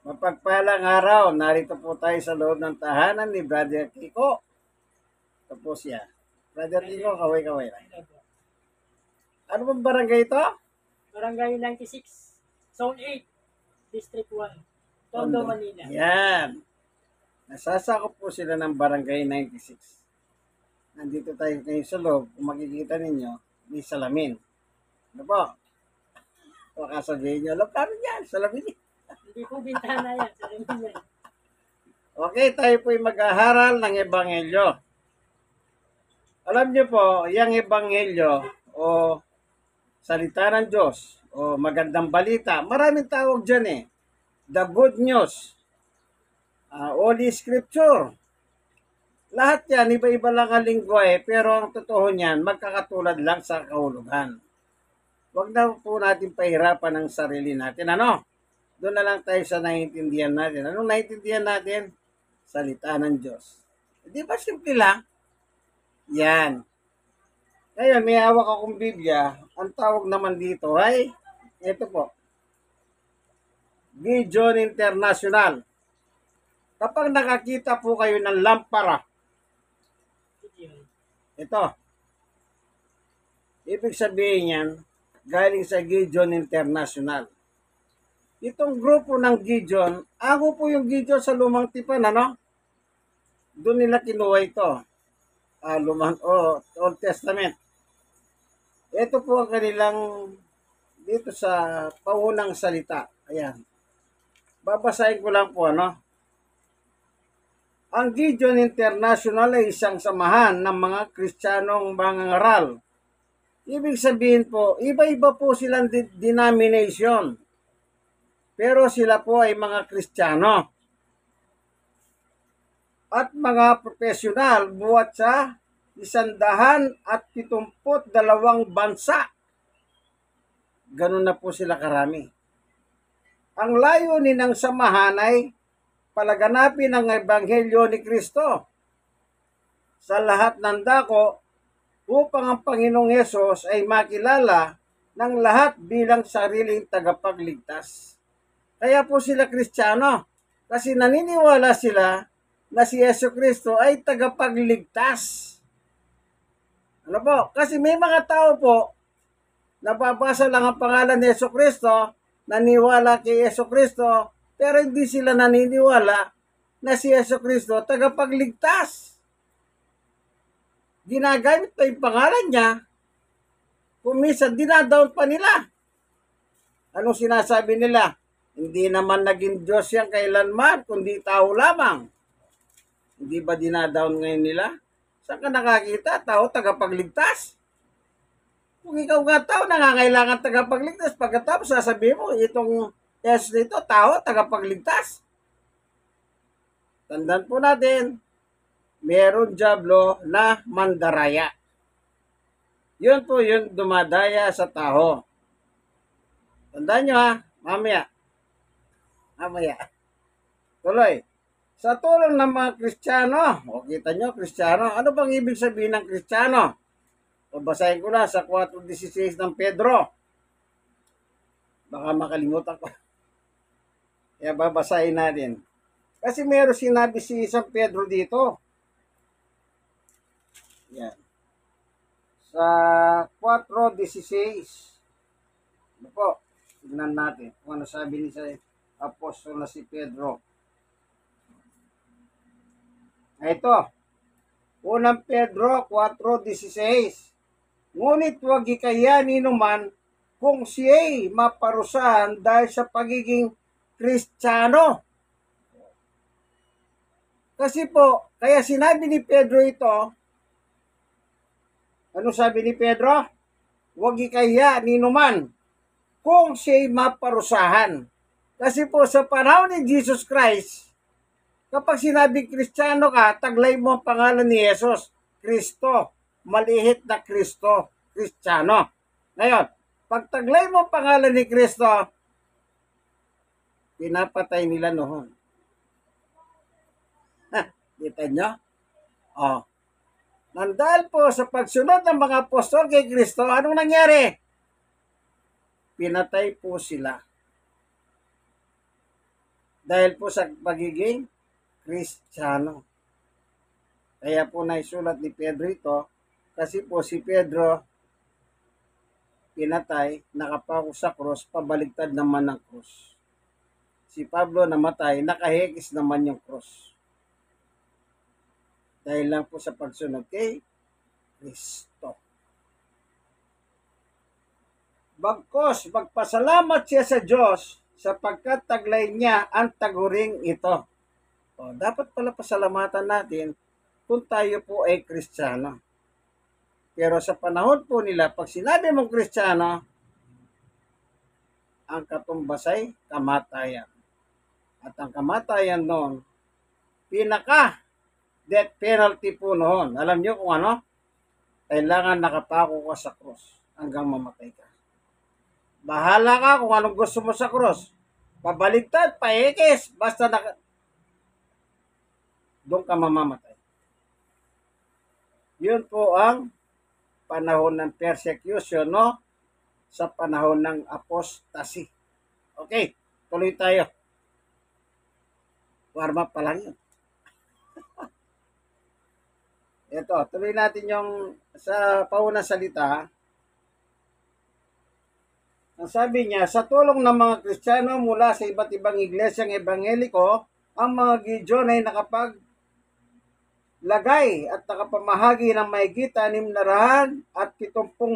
Mapagpalang araw, narito po tayo sa loob ng tahanan ni Brother Kiko. Ito po siya. Brother Kiko, kaway-kaway lang. Ano bang barangay ito? Barangay 96, Zone 8, District 1, Tondo, Manila. Yan. Nasasakop po sila ng barangay 96. Nandito tayo ngayon sa loob. Kung makikita ninyo, may salamin. Ano po? Baka sabihin nyo, alam kami yan, salamin. Hindi po bintana yan, salamin yan. Okay, tayo po'y mag-aharal ng Ebanghelyo. Alam niyo po, yung Ebanghelyo o salita ng Diyos o magandang balita, maraming tawag dyan eh. The good news, Holy Scripture. Lahat yan, iba-iba lang ang lingwahe, pero ang totoo niyan, magkakatulad lang sa kahulugan. Huwag na po natin pahirapan ang sarili natin. Ano? Doon na lang tayo sa naiintindihan natin. Anong naiintindihan natin? Salita ng Diyos. Di ba simple lang? Yan. Ngayon, may hawak akong Biblia. Ang tawag naman dito ay, ito po, Gideon International. Kapag nakakita po kayo ng lampara, ito, ibig sabihin yan, galing sa Gideon International. Itong grupo ng Gideon, ako po yung Gideon sa Lumang Tipan, ano? Doon nila kinuha ito. Old Testament. Ito po ang kanilang dito sa paunang salita. Ayan. Babasahin ko lang po, ano? Ang Gideon International ay isang samahan ng mga Kristiyanong mangangaral. Ibig sabihin po, iba-iba po silang denomination. Pero sila po ay mga Kristiyano. At mga profesional buhat sa 172 bansa. Ganun na po sila karami. Ang layunin ng samahan ay palaganapin ang Ebanghelyo ni Kristo sa lahat ng dako upang ang Panginoong Hesus ay makilala ng lahat bilang sariling tagapagligtas. Kaya po sila Kristiyano kasi naniniwala sila na si Yesu Kristo ay tagapagligtas. Ano po? Kasi may mga tao po, nababasa lang ang pangalan ni Yesu Kristo, naniwala kay Yesu Kristo, pero hindi sila naniniwala na si Yesu Kristo tagapagligtas. Ginagamit pa yung pangalan niya, kung minsan dinadown pa nila. Anong sinasabi nila? Hindi naman naging Diyos yan kailanman, kundi tao lamang. Hindi ba dinadown ngayon nila? Saan ka nakakita? Tao tagapagligtas? Kung ikaw nga tao, nangangailangan tagapagligtas, pagkatapos sasabihin mo, itong Yesus nito, tao, tagapagligtas. Tandaan po natin, meron dyablo na mandaraya. Yun po yung dumadaya sa tao. Tandaan nyo ha, mamaya. Tuloy. Sa tulong ng mga Kristiyano, o kita nyo, Kristiyano, ano bang ibig sabihin ng Kristiyano? O basahin ko na sa 4:16 ng Pedro. Baka makalimutan ko. Kaya babasahin natin. Kasi meron sinabi si San Pedro dito. Yan. Sa 4:16. Ano po? Tignan natin kung ano sabi ni sa apostol na si Pedro. Ito. Unang Pedro 4:16. Ngunit huwag ikayanin naman kung siya'y maparusahan dahil sa pagiging Kristiyano. Kasi po, kaya sinabi ni Pedro ito, ano sabi ni Pedro? Huwag ikayanin naman kung siya'y maparusahan. Kasi po sa panahon ni Jesus Christ, kapag sinabing Kristiyano ka, taglay mo ang pangalan ni Jesus, Kristo, malihit na Kristo, Kristiyano. Ngayon, pag taglay mo ang pangalan ni Kristo, pinapatay nila noon. Kita nyo? Nandahil po sa pagsunod ng mga apostol kay Kristo, anong nangyari? Pinatay po sila. Dahil po sa pagiging Kristiyano. Kaya po naisulat ni Pedro ito, kasi po si Pedro pinatay, nakapako sa krus, pabaligtad naman ng krus. Si Pablo namatay, nakahekis naman yung krus. Dahil lang po sa pagsunod kay Kristo. Bagkos, magpasalamat siya sa Diyos sapagkat taglay niya ang taguring ito. O, dapat pala pasalamatan natin kung tayo po ay Kristiyano. Pero sa panahon po nila, pag sinabi mong Kristiyano, ang katumbas ay kamatayan. At ang kamatayan noon, pinaka death penalty po noon. Alam niyo kung ano? Kailangan nakapako ka sa krus hanggang mamatay ka. Bahala ka kung anong gusto mo sa krus. Pabaligtad, paikis, basta doon ka mamamatay. Yun po ang panahon ng persecution, no? Sa panahon ng apostasy. Okay, tuloy tayo. Warm up pa lang yun. Ito, tuloy natin yung sa paunang salita. Ang sabi niya, sa tulong ng mga Kristiyano mula sa iba't ibang iglesyang ebangheliko, ang mga Gideon ay lagay at nakapamahagi ng mahigit 670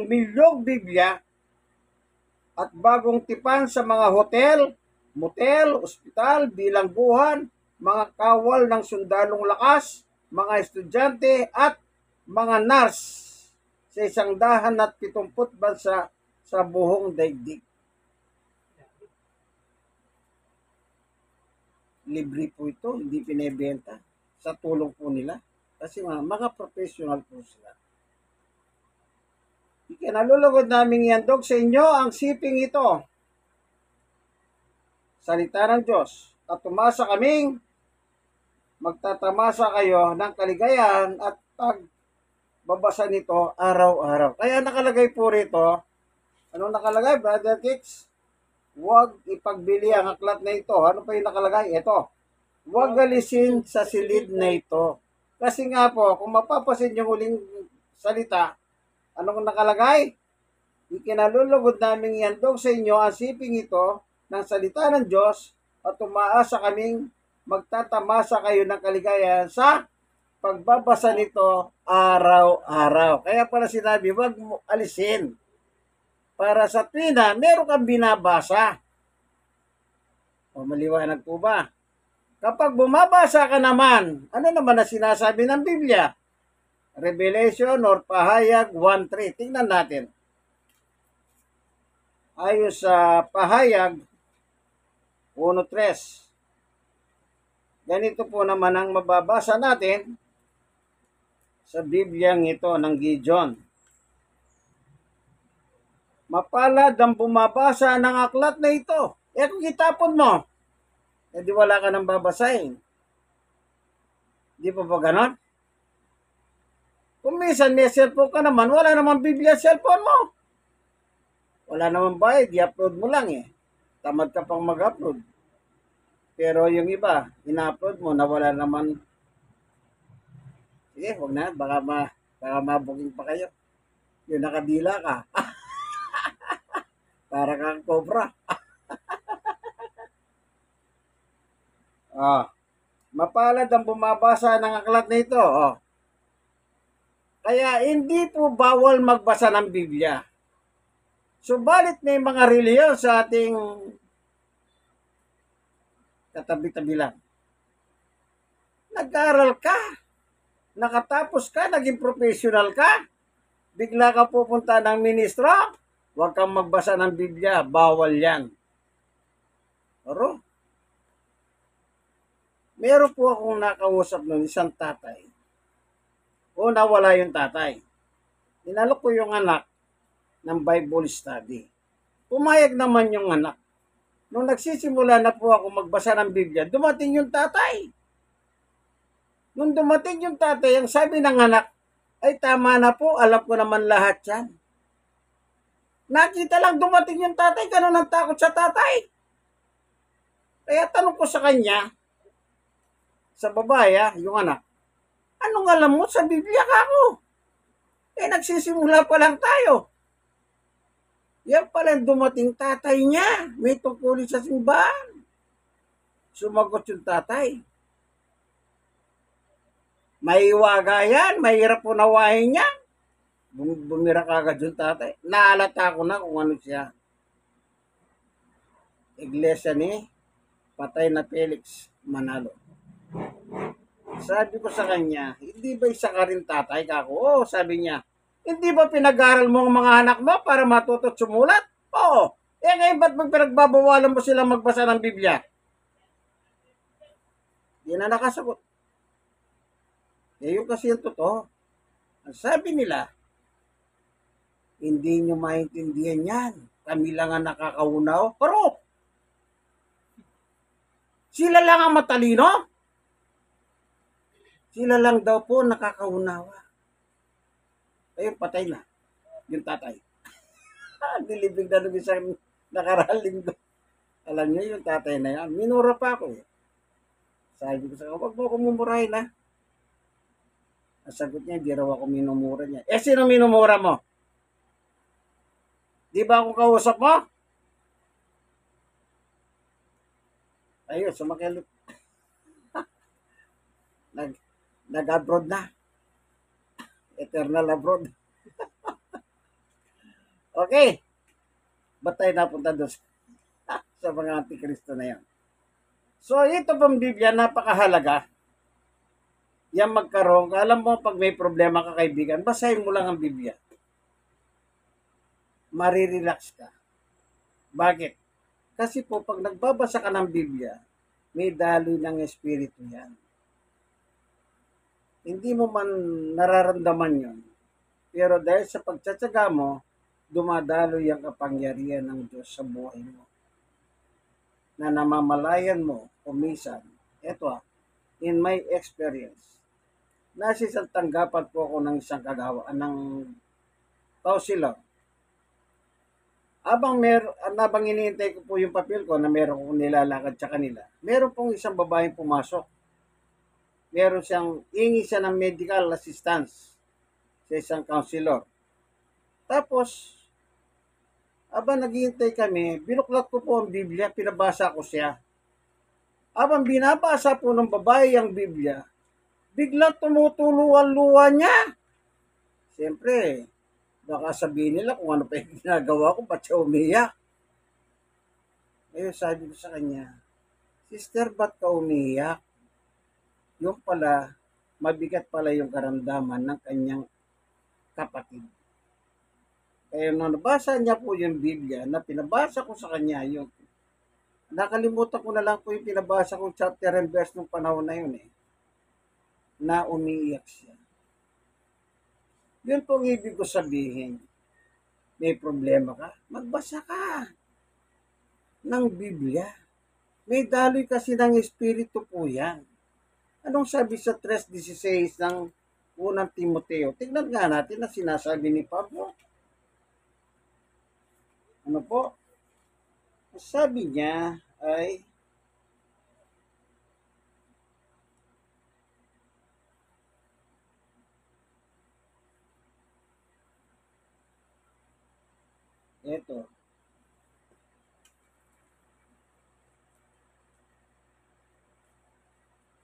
milyong Biblia at bagong tipan sa mga hotel, motel, ospital, bilangguhan, mga kawal ng sundalong lakas, mga estudyante at mga nurse sa 170 bansa sa buong daigdig. Libre po ito, hindi pinebenta. Sa tulong po nila. Kasi mga professional po sila. Ikinalulugod namin ihandog sa inyo ang siping ito. Salita ng Diyos. At tumasa kaming magtatamasa kayo ng kaligayahan at pagbabasa nito araw-araw. Kaya nakalagay po rito, anong nakalagay, Brother Kicks? Huwag ipagbili ang aklat na ito. Ano pa yung nakalagay? Ito. Huwag alisin sa silid na ito. Kasi nga po, kung mapapasin yung huling salita, anong nakalagay? Ikinalulugod namin ihandog sa inyo ang siping ito ng salita ng Diyos at umaasa kaming magtatamasa kayo ng kaligayahan sa pagbabasa nito araw-araw. Kaya pala sinabi, huwag mo alisin. Para sa tuwina, meron kang binabasa. O maliwanag po ba? Kapag bumabasa ka naman, ano naman na sinasabi ng Biblia? Revelation or Pahayag 1:3. Tingnan natin. Ayon sa Pahayag 1:3. Ganito po naman ang mababasa natin sa Bibliang ito ng Gideon. Mapalad ang bumabasa ng aklat na ito. Kung itapon mo, di wala ka nang babasahin. Di pa ba ganon? Kung minsan may cellphone ka naman, wala naman Biblia cellphone mo. Wala naman bayad, i-upload mo lang eh. Tamad ka pang mag-upload. Pero yung iba, ina-upload mo na wala naman. Sige, huwag na, baka mabuking pa kayo. Yung nakadila ka. Para kang cobra. Mapalad ang bumabasa ng aklat na ito. Kaya hindi po bawal magbasa ng Biblia. Subalit may mga reliyon sa ating katabi-tabi lang. Nag-aral ka, nakatapos ka, naging professional ka, bigla ka pupunta ng ministro, huwag kang magbasa ng Biblia, bawal yan. Pero, meron po akong nakausap ng isang tatay. O nawala yung tatay. Inalok ko yung anak ng Bible study. Pumayag naman yung anak. Nung nagsisimula na po ako magbasa ng Biblia, dumating yung tatay. Nung dumating yung tatay, ang sabi ng anak, ay tama na po, alam ko naman lahat yan. Nakita lang dumating yung tatay, ganun ang takot sa tatay. Kaya tanong ko sa kanya, sa babae, yung anak, anong alam mo sa Biblia ka ako? Nagsisimula pa lang tayo. Yan pala dumating tatay niya. May tungkulin sa simbahan. Sumagot yung tatay. May iwaga yan. Mahirap unawain niya. Bumira kagad yung tatay. Naalata ko na kung ano siya. Iglesia ni patay na Felix Manalo. Sabi ko sa kanya, hindi ba isa ka rin tatay kako? Oo, sabi niya. Hindi ba pinag-aral mo ang mga anak mo para matuto sumulat? Oo. Ngayon ba't pinagbabawalan mo silang magbasa ng Biblia? Di na nakasagot. Yun kasi yung totoo. Ang sabi nila, hindi nyo maintindihan yan. Kami lang ang nakakaunaw. Pero, sila lang ang matalino. Sila lang daw po nakakaunawa. Ayun, patay na. Yung tatay. Nilibig na nung isang nakaraling ko. Alam niyo, yung tatay na yan. Minura pa ako. Sabi ko sa kanya, wag mo akong mumurahin ha. Ang sagot niya, di raw ako minumura niya. Sino minumura mo? Di ba ako kausap mo? Ayun, sumakilip. Nag-abroad na. Eternal abroad. Okay. Ba't tayo napunta doon sa mga antikristo na yan? So, ito pang Biblia, napakahalaga. Yan magkaroon. Alam mo, pag may problema ka kaibigan, basahin mo lang ang Biblia. Marirelax ka. Bakit? Kasi po, pag nagbabasa ka ng Biblia, may daloy ng Espiritu yan. Hindi mo man nararamdaman yon. Pero dahil sa pagtsatsaga mo, dumadaloy ang kapangyarihan ng Diyos sa buhay mo. Na namamalayan mo, kumisan. Ito in my experience, nasa isang tanggapan po ako ng isang kagawa, ng counselor. Habang iniintay ko po yung papel ko na meron kong nilalakad sa kanila, meron pong isang babaeng pumasok. Meron siyang, hingi siya ng medical assistance sa isang counselor. Tapos, habang naghihintay kami, binuklat ko po ang Biblia, pinabasa ko siya. Habang binabasa po ng babae ang Biblia, biglang tumutulo ang luha niya. Siyempre, baka sabihin nila kung ano pa yung ginagawa ko, ba't siya umiyak? Ayun, sabi ko sa kanya, Sister, ba't ka umiyak? Yung pala, mabigat pala yung karamdaman ng kanyang kapatid. Kaya nung nabasa niya po yung Biblia, na pinabasa ko sa kanya yung nakalimutan ko na lang po yung pinabasa kong chapter and verse nung panahon na yun na umiiyak siya. Yun po ang ibig ko sabihin. May problema ka? Magbasa ka ng Biblia. May daloy kasi ng Espiritu po yan. Anong sabi sa 3:16 ng unang Timoteo? Tingnan nga natin na sinasabi ni Pablo. Ano po? Sabi niya ay ito.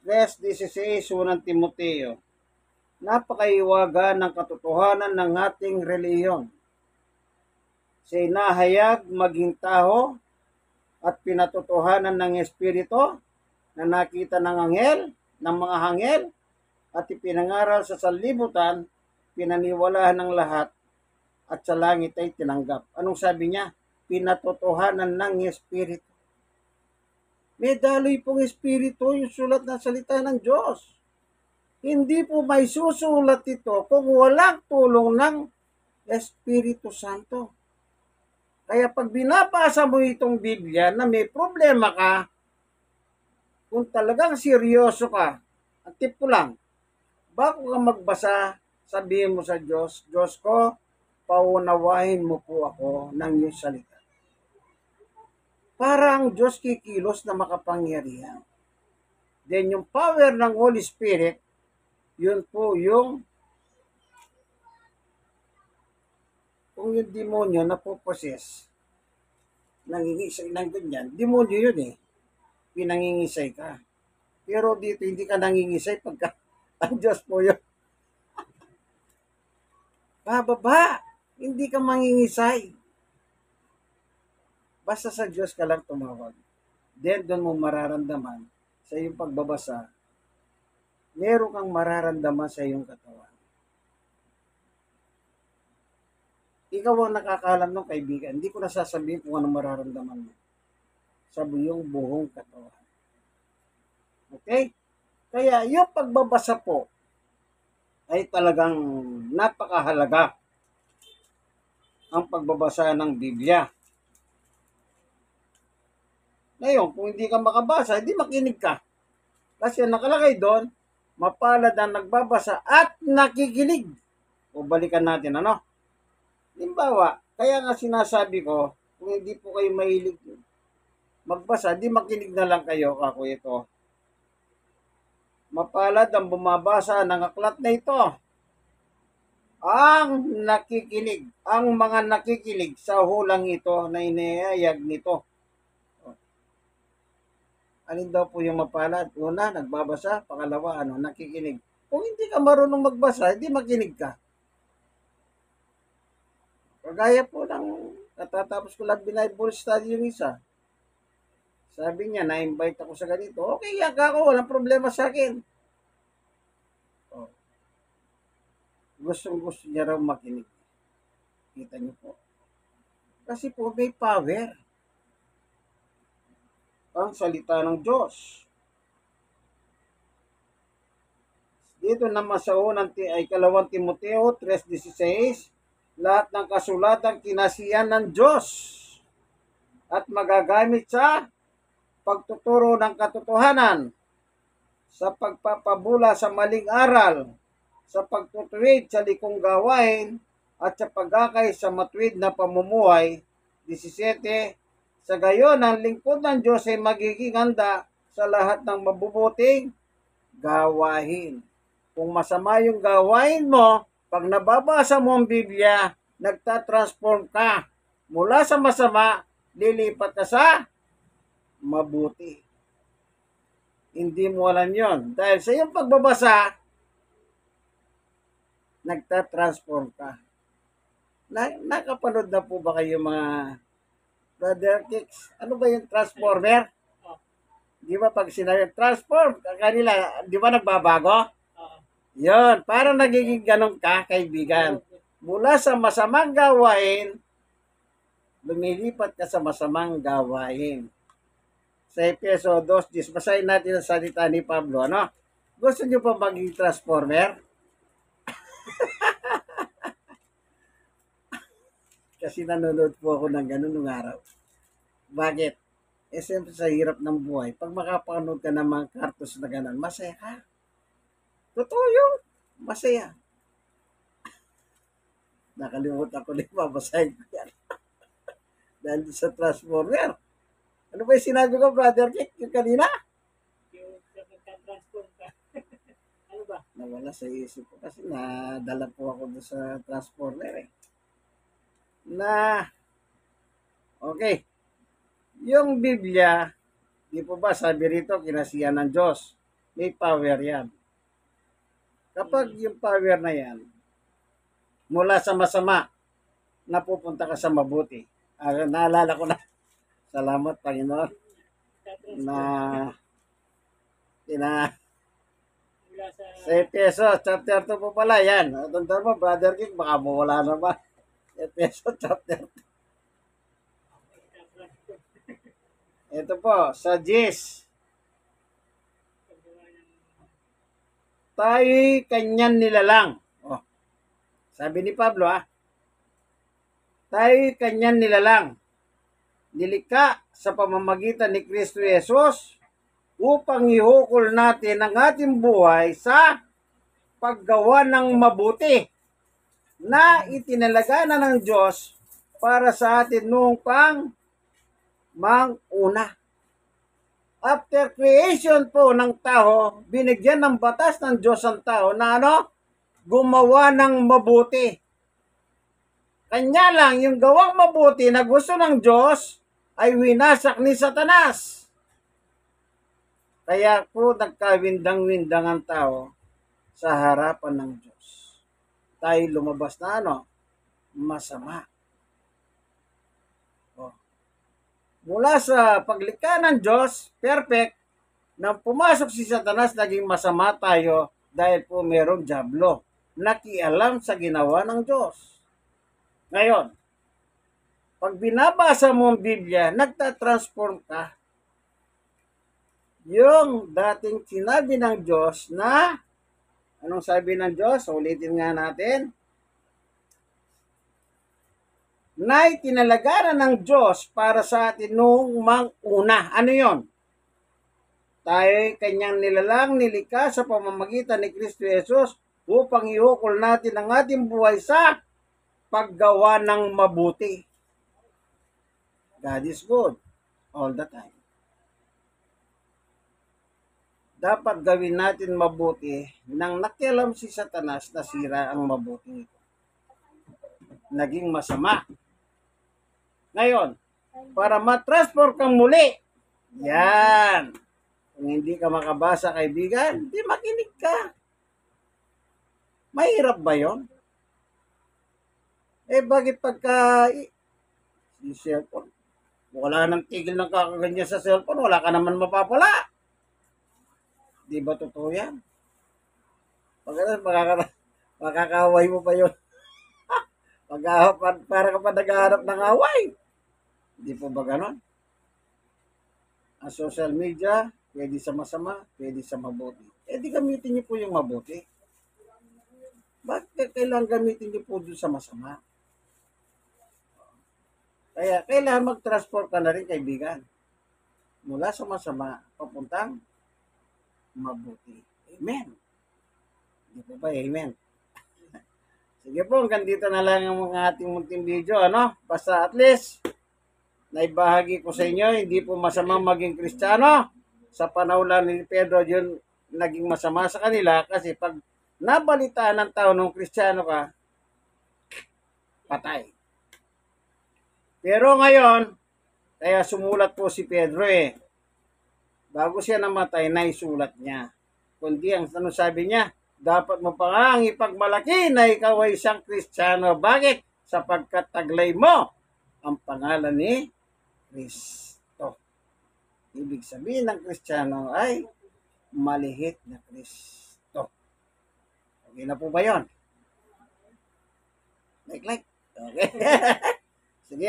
Verse 16, unang Timoteo. Napakaiwaga ng katotohanan ng ating reliyon. Sa inahayag maging tao at pinatotohanan ng Espiritu na nakita ng mga anghel at ipinangaral sa sanlibutan, pinaniwalaan ng lahat at sa langit ay tinanggap. Anong sabi niya? Pinatotohanan ng Espiritu. May daloy pong Espiritu yung sulat ng salita ng Diyos. Hindi po may susulat ito kung walang tulong ng Espiritu Santo. Kaya pag binabasa mo itong Biblia na may problema ka, kung talagang seryoso ka, ang tip ko lang, bago ka magbasa, sabihin mo sa Diyos, Diyos ko, paunawahin mo po ako ng iyong salita. para ang Diyos kikilos na makapangyarihan. Then yung power ng Holy Spirit, yun po yung kung yung demonyo na puposes, nangingisay ng ganyan, demonyo yun eh, pinangingisay ka. Pero dito hindi ka nangingisay pagka ang Diyos po yun. Bababa, hindi ka mangingisay. Basta sa Diyos ka lang tumawag. Then doon mo mararamdaman sa iyong pagbabasa, meron kang mararamdaman sa iyong katawan. Ikaw ang nakakalam ng kaibigan. Hindi ko nasasabihin kung anong mararamdaman mo sa iyong buong katawan. Okay? Kaya yung pagbabasa po ay talagang napakahalaga ang pagbabasa ng Biblia. Ngayon, kung hindi ka makabasa, hindi makinig ka. Kasi nakalagay doon, mapalad ang nagbabasa at nakikinig. O balikan natin, ano? Limbawa, kaya nga sinasabi ko, kung hindi po kayo mahilig magbasa, di makinig na lang kayo, kako ito. Mapalad ang bumabasa ng aklat na ito. Ang nakikinig, ang mga nakikinig sa hulang ito na inihayag nito. Alin daw po yung mapalad? Una, nagbabasa. Pangalawa, nakikinig. Kung hindi ka marunong magbasa, hindi makinig ka. Kagaya po ng natatapos ko lang Bible study yung isa. Sabi niya, na-invite ako sa ganito. Okay, yan ako. Walang problema sa akin. Oh. Gusto niya raw makinig. Kita niyo po. Kasi po may power ang salita ng Diyos. Dito naman sa unang ay 2 Timoteo 3:16, lahat ng kasulatan kinasiyan ng Diyos at magagamit sa pagtuturo ng katotohanan, sa pagpapabula sa maling aral, sa pagtutuwid sa likong gawain, at sa pag-akay sa matuwid na pamumuhay. 17, sa gayon, ang lingkod ng Diyos ay magiging handa sa lahat ng mabubuting gawain. Kung masama yung gawain mo, pag nababasa mo ang Biblia, nagtatransform ka. Mula sa masama, lilipat ka sa mabuti. Hindi mo alam yon. Dahil sa iyong pagbabasa, nagtatransform ka. Nakapanood na po ba kayo mga Brother Kicks? Ano ba yung transformer? Di ba pag sinabi transform, kanila, di ba nagbabago? Yun, parang nagiging ganun ka, kaibigan. Mula sa masamang gawain, lumilipat ka sa masamang gawain. Sa Efeso 2:10, basahin natin ang salita ni Pablo, ano? Gusto niyo pa maging transformer? Kasi nanonood po ako ng ganun nung araw. Bakit? Siyempre sa hirap ng buhay, pag makapanood ka ng mga cartoons na ganun, masaya ka. Totoo yun. Masaya. Nakalimutan ko na yung babasahin ko yan. Dahil sa transformer. Ano ba yung sinabi ko, Brother Kick, yung kanina? Yung nagka-transform ka. Ano ba? Nawala sa isip ko kasi nadala po ako doon sa transformer eh. Okay. Yung Biblia, di po ba sabi rito, kinasiyan ng Diyos. May power yan. Kapag yung power na yan, mula sa masama, napupunta ka sa mabuti. Naalala ko na. Salamat, Panginoon. Na Mula sa Efeso, chapter 2 po pala yan. Tanda mo, Brother King, baka mawala naman. Efeso, chapter 2. Ito po, sa 10. Tayo'y kanyan nilalang. Oh, sabi ni Pablo, tayo'y kanyan nilalang. Nilikha sa pamamagitan ni Kristo Jesus upang ihukol natin ang ating buhay sa paggawa ng mabuti na itinalaga na ng Diyos para sa atin noong pang manguna. After creation po ng tao, binigyan ng batas ng Diyos ang tao na gumawa ng mabuti. Kanya lang, yung gawang mabuti na gusto ng Diyos ay winasak ni Satanas. Kaya po nagkawindang-windang ang tao sa harapan ng Diyos. Tayo lumabas na masama. Mula sa paglikha ng Diyos, perfect, nang pumasok si Satanas, naging masama tayo dahil po merong dyablo. Nakialam sa ginawa ng Diyos. Ngayon, pag binabasa mo ang Biblia, nagtatransform ka. Yung dating sinabi ng Diyos na, anong sabi ng Diyos? Ulitin nga natin. Na itinalagaran ng Diyos para sa atin noong manguna. Ano yon? Tayo kanyang nilalang nilikha sa pamamagitan ni Kristo Jesus upang iukol natin ang ating buhay sa paggawa ng mabuti. God is good all the time. Dapat gawin natin mabuti nang nakialam si Satanas na sira ang mabuti. Naging masama. Ngayon, para matransform kang muli, yan. Kung hindi ka makabasa, kaibigan, di makinig ka. Mahirap ba yon? Bakit pagka si cellphone, wala nang tigil ng kakaganyan sa cellphone, wala ka naman mapapala. Di ba totoo yan? Makakaway mo pa yun. Para ka pa naghahanap ng away. Di po ba ganon? Ang social media, pwede sa masama, pwede sa mabuti. Di gamitin niyo po yung mabuti. Bakit kailangan gamitin niyo po doon sa masama? Kaya kailangan mag-transport ka na rin, kaibigan. Mula sa masama, papuntang mabuti. Amen. Di po ba? Amen. Sige po, hanggang dito na lang ang mga ating munting video, Basta at least, naibahagi ko sa inyo, hindi po masama maging Kristiyano. Sa panahon ni Pedro, yun naging masama sa kanila kasi pag nabalitaan ng tao nung Kristiyano ka, patay. Pero ngayon, kaya sumulat po si Pedro Bago siya namatay, naisulat niya. Kundi ang sabi niya, dapat mo pa nga ang ipagmalaki na ikaw ay isang Kristiyano. Bakit? Sapagkat taglay mo ang pangalan ni Kristo. Ibig sabihin ng Kristiyano ay malihit na Kristo. Okay na po ba yun? Like. Okay. Sige,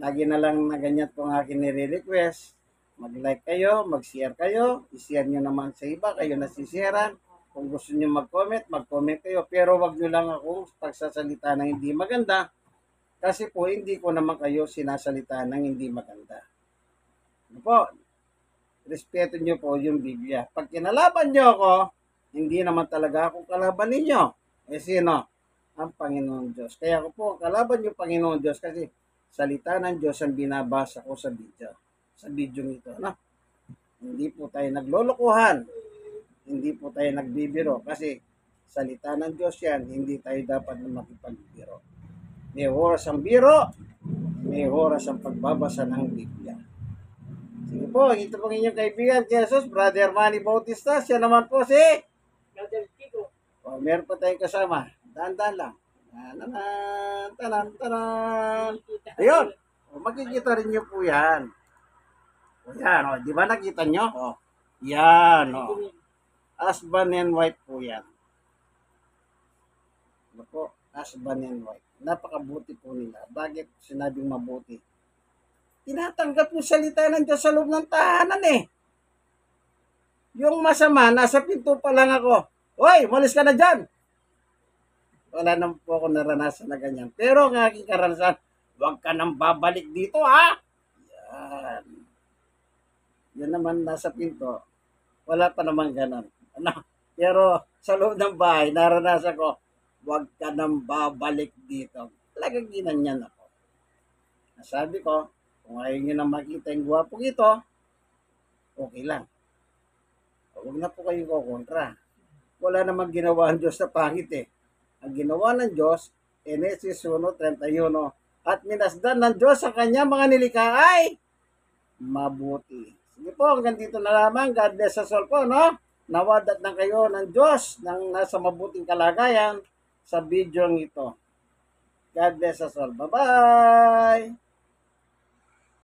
lagi na lang na ganyan po ang akin nire-request. Mag-like kayo, mag-share kayo, i-share nyo naman sa iba, kayo nasisiran. Kung gusto nyo mag-comment kayo. Pero wag nyo lang ako pagsasalita ng hindi maganda kasi po hindi ko naman kayo sinasalita ng hindi maganda. Po, respeto nyo po yung Biblia. Pag kinalaban nyo ako, hindi naman talaga ako kalaban ninyo. Sino? Ang Panginoon Diyos. Kaya ako po, kalaban yung Panginoon Diyos kasi salita ng Diyos ang binabasa ko sa video. Sa video nito, Hindi po tayo naglolokohan. Hindi po tayo nagbibiro kasi salita ng Diyos yan, hindi tayo dapat na makipagbiro. May oras ang biro, may oras ang pagbabasa ng Biblia. Sige po, ito pong inyong kaibigan, Jesus, Brother Manny Bautista, siya naman po si Brother Kiko. meron pa tayong kasama. Dahan-dahan lang. Tanan. Ayun, makikita rin nyo po yan. Yan, di ba nakita nyo? Yan, husband and wife po yan. Husband and wife. Napakabuti po nila. Bakit sinabing mabuti? Tinatanggap yung salita ng Diyos sa loob ng tahanan Yung masama, nasa pinto pa lang ako. Hoy, malis ka na dyan! Wala naman po ako naranasan na ganyan. Pero ang aking karanasan, huwag ka nang babalik dito, ha? Yan. Yan naman nasa pinto. Wala pa naman ganon. Pero sa loob ng bahay, naranasan ko, huwag ka nang babalik dito. Talagang ginanyan ako. Sabi ko, Kung ayaw nyo na makita yung gwapong ito, okay lang. Huwag na po kayong kukontra. Wala namang ginawa ang Diyos na pangit eh. Ang ginawa ng Diyos, Genesis 1:31, at minasdan ng Diyos sa kanya mga nilikha ay mabuti. Sige po, hanggang dito na lamang. God bless us all po, no? Nawadat na kayo ng Diyos ng nasa mabuting kalagayan sa video ito. God bless us all. Bye-bye!